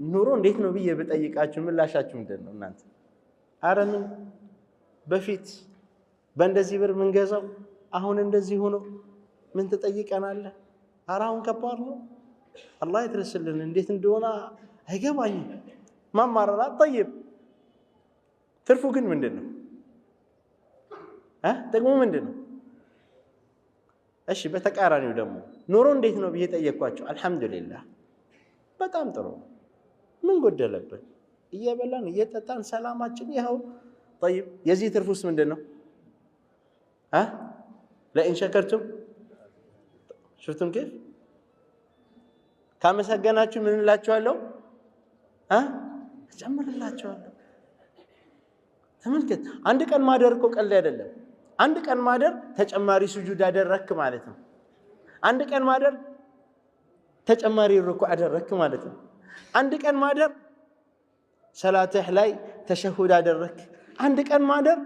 ኑሮ እንዴት ነው ብዬ ብጠይቃችሁ ምላሻችሁ ምንድን ነው እናንተ? አረ ምን በፊት በእንደዚህ ብር ምን ገዛው አሁን እንደዚህ ሆኖ ምን ትጠይቀናለህ? አረ አሁን ከባድ ነው። አላህ ይድረስልን። እንዴት እንደሆነ አይገባኝም። ማማራራት طيب ትርፉ ግን ምንድነው? ጥቅሙ ምንድነው? እሺ በተቃራኒው ደግሞ ኑሮ እንዴት ነው ብዬ ጠየቅኳቸው። አልহামዱሊላህ በጣም ጥሩ። ምን ጎደለብን? እየበላን እየጠጣን ሰላማችን ይኸው። طيب የዚህ ትርፉስ ምንድነው? ለኢን ሸከርቱም شفتم كيف ካመሰገናችሁ ምን እላችኋለሁ? እጨምርላችኋለሁ። ተመልከት፣ አንድ ቀን ማደር እኮ ቀልድ አይደለም። አንድ ቀን ማደር ተጨማሪ ስጁድ አደረክ ማለት ነው። አንድ ቀን ማደር ተጨማሪ ሩኩዕ አደረክ ማለት ነው። አንድ ቀን ማደር ሰላትህ ላይ ተሸሁድ አደረክ። አንድ ቀን ማደር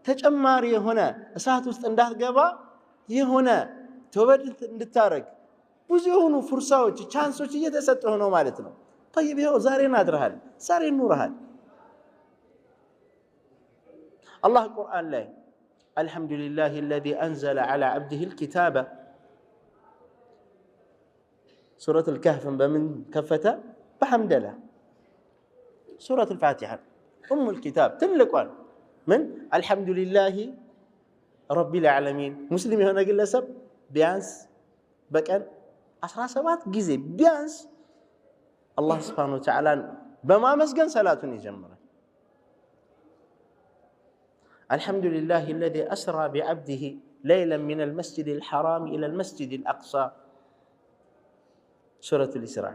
ተጨማሪ የሆነ እሳት ውስጥ እንዳትገባ የሆነ ተውበት እንድታረግ ብዙ የሆኑ ፍርሳዎች ቻንሶች እየተሰጠው ነው ማለት ነው። طيب ይኸው ዛሬን አድረሃል፣ ዛሬን ኑረሃል። አላህ ቁርአን ላይ አልሐምዱሊላሂ الذي أنزل على عبده الكتاب سورة الكهف በምን ከፈተ? በሐምደላህ። سورة الفاتحة أم الكتاب ትልቋን ምን አልሐምዱሊላሂ رب العالمين ሙስሊም የሆነ ግለሰብ ቢያንስ በቀን 17 ጊዜ ቢያንስ አላህ Subhanahu Wa Ta'ala በማመስገን ሰላቱን ይጀምራል። الحمد لله الذي أسرى بعبده ليلا من المسجد الحرام إلى المسجد الأقصى سورة الإسراء.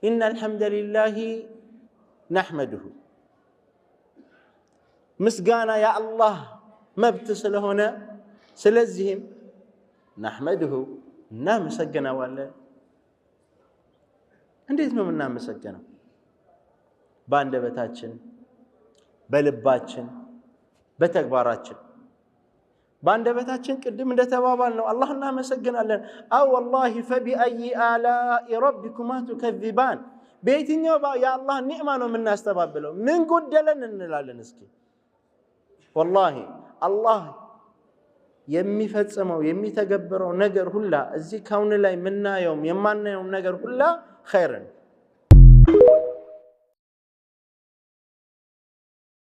إن الحمد لله نحمده مسقانا يا الله مبتسل هنا سلزهم نحمده نام سجنا ولا እንዴት ነው የምናመሰግነው? በአንደበታችን፣ በልባችን፣ በተግባራችን። በአንደበታችን ቅድም እንደተባባል ነው አላህ እናመሰግናለን። አው والله فبأي آلاء ربكما تكذبان በየትኛው የአላህ ኒዕማ ነው የምናስተባብለው? ምን ጎደለን እንላለን? እስኪ والله አላህ የሚፈጽመው የሚተገብረው ነገር ሁላ እዚህ ካውን ላይ የምናየውም የማናየውም ነገር ሁላ ኸይር ነው።